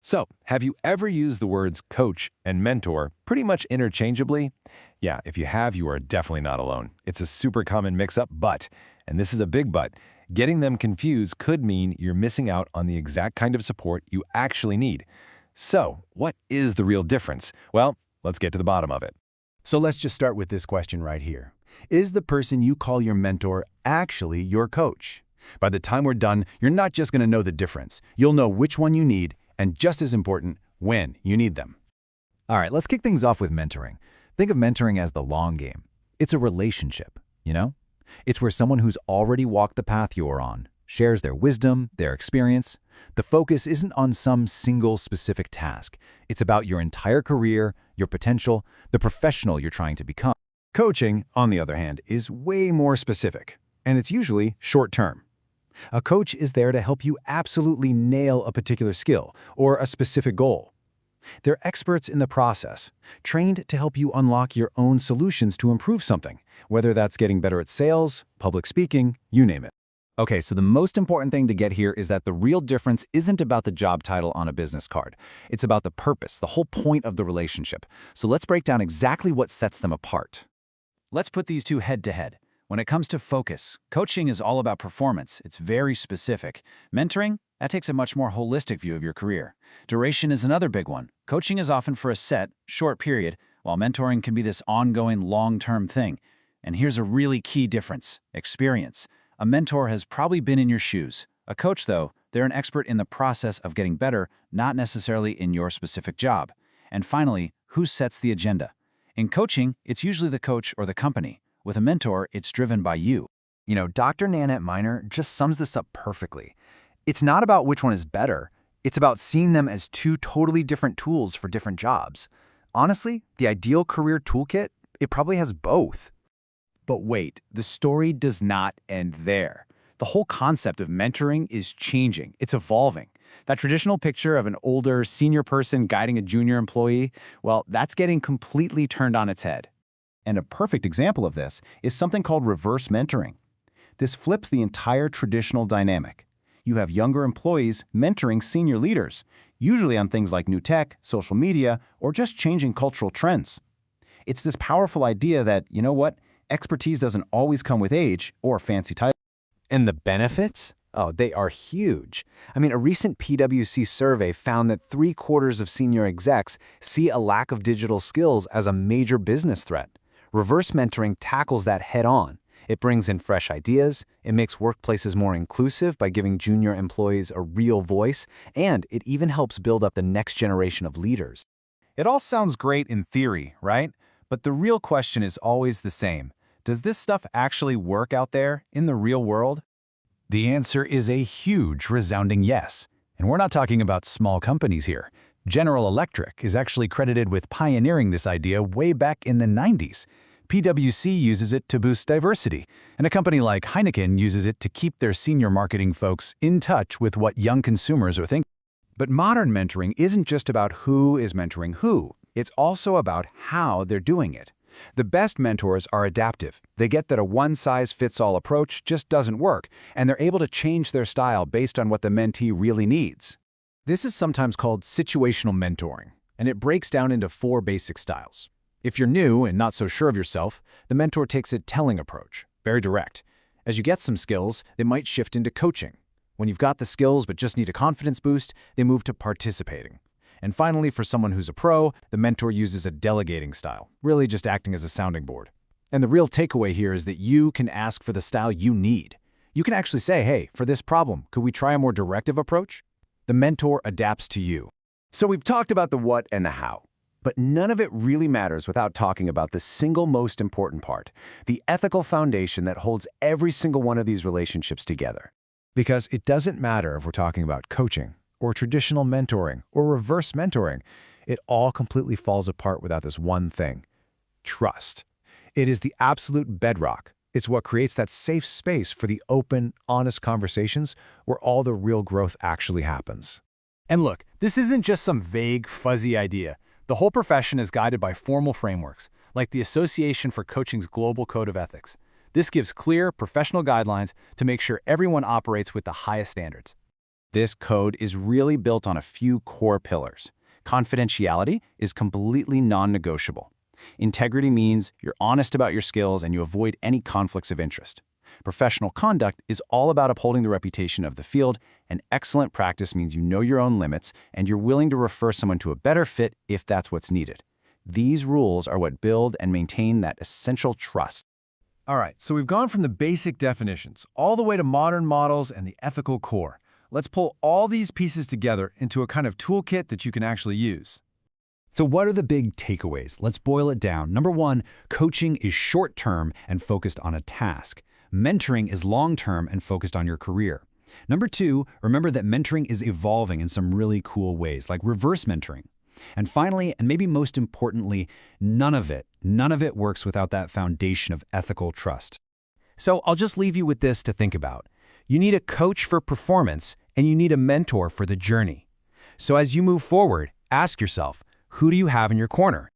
So, have you ever used the words coach and mentor pretty much interchangeably? Yeah, if you have, you are definitely not alone. It's a super common mix-up, but, and this is a big but, getting them confused could mean you're missing out on the exact kind of support you actually need. So, what is the real difference? Well, let's get to the bottom of it. So let's just start with this question right here. Is the person you call your mentor actually your coach? By the time we're done, you're not just going to know the difference. You'll know which one you need, and just as important, when you need them. All right, let's kick things off with mentoring. Think of mentoring as the long game. It's a relationship, you know? It's where someone who's already walked the path you're on shares their wisdom, their experience. The focus isn't on some single specific task. It's about your entire career, your potential, the professional you're trying to become. Coaching, on the other hand, is way more specific, and it's usually short-term. A coach is there to help you absolutely nail a particular skill or a specific goal. They're experts in the process, trained to help you unlock your own solutions to improve something, whether that's getting better at sales, public speaking, you name it. Okay, so the most important thing to get here is that the real difference isn't about the job title on a business card. It's about the purpose, the whole point of the relationship. So let's break down exactly what sets them apart. Let's put these two head to head. When it comes to focus, coaching is all about performance. It's very specific. Mentoring, that takes a much more holistic view of your career. Duration is another big one. Coaching is often for a set, short period, while mentoring can be this ongoing, long-term thing. And here's a really key difference: experience. A mentor has probably been in your shoes. A coach, though, they're an expert in the process of getting better, not necessarily in your specific job. And finally, who sets the agenda? In coaching, it's usually the coach or the company. With a mentor, it's driven by you. You know, Dr. Nanette Miner just sums this up perfectly. It's not about which one is better. It's about seeing them as two totally different tools for different jobs. Honestly, the ideal career toolkit, it probably has both. But wait, the story does not end there. The whole concept of mentoring is changing. It's evolving. That traditional picture of an older, senior person guiding a junior employee, well, that's getting completely turned on its head. And a perfect example of this is something called reverse mentoring. This flips the entire traditional dynamic. You have younger employees mentoring senior leaders, usually on things like new tech, social media, or just changing cultural trends. It's this powerful idea that, you know what, expertise doesn't always come with age or fancy titles. And the benefits? Oh, they are huge. I mean, a recent PwC survey found that 3/4 of senior execs see a lack of digital skills as a major business threat. Reverse mentoring tackles that head-on. It brings in fresh ideas, it makes workplaces more inclusive by giving junior employees a real voice, and it even helps build up the next generation of leaders. It all sounds great in theory, right? But the real question is always the same. Does this stuff actually work out there in the real world? The answer is a huge, resounding yes. And we're not talking about small companies here. General Electric is actually credited with pioneering this idea way back in the 90s. PwC uses it to boost diversity, and a company like Heineken uses it to keep their senior marketing folks in touch with what young consumers are thinking. But modern mentoring isn't just about who is mentoring who. It's also about how they're doing it. The best mentors are adaptive. They get that a one-size-fits-all approach just doesn't work, and they're able to change their style based on what the mentee really needs. This is sometimes called situational mentoring, and it breaks down into 4 basic styles. If you're new and not so sure of yourself, the mentor takes a telling approach, very direct. As you get some skills, they might shift into coaching. When you've got the skills but just need a confidence boost, they move to participating. And finally, for someone who's a pro, the mentor uses a delegating style, really just acting as a sounding board. And the real takeaway here is that you can ask for the style you need. You can actually say, hey, for this problem, could we try a more directive approach? The mentor adapts to you. So we've talked about the what and the how, but none of it really matters without talking about the single most important part, the ethical foundation that holds every single one of these relationships together. Because it doesn't matter if we're talking about coaching, or traditional mentoring, or reverse mentoring, it all completely falls apart without this one thing: trust. It is the absolute bedrock. It's what creates that safe space for the open, honest conversations where all the real growth actually happens. And look, this isn't just some vague, fuzzy idea. The whole profession is guided by formal frameworks, like the Association for Coaching's Global Code of Ethics. This gives clear, professional guidelines to make sure everyone operates with the highest standards. This code is really built on a few core pillars. Confidentiality is completely non-negotiable. Integrity means you're honest about your skills and you avoid any conflicts of interest. Professional conduct is all about upholding the reputation of the field, and excellent practice means you know your own limits and you're willing to refer someone to a better fit if that's what's needed. These rules are what build and maintain that essential trust. All right, so we've gone from the basic definitions all the way to modern models and the ethical core. Let's pull all these pieces together into a kind of toolkit that you can actually use. So what are the big takeaways? Let's boil it down. Number one, coaching is short-term and focused on a task. Mentoring is long-term and focused on your career. Number two, remember that mentoring is evolving in some really cool ways, like reverse mentoring. And finally, and maybe most importantly, none of it works without that foundation of ethical trust. So I'll just leave you with this to think about. You need a coach for performance, and you need a mentor for the journey. So as you move forward, ask yourself, who do you have in your corner?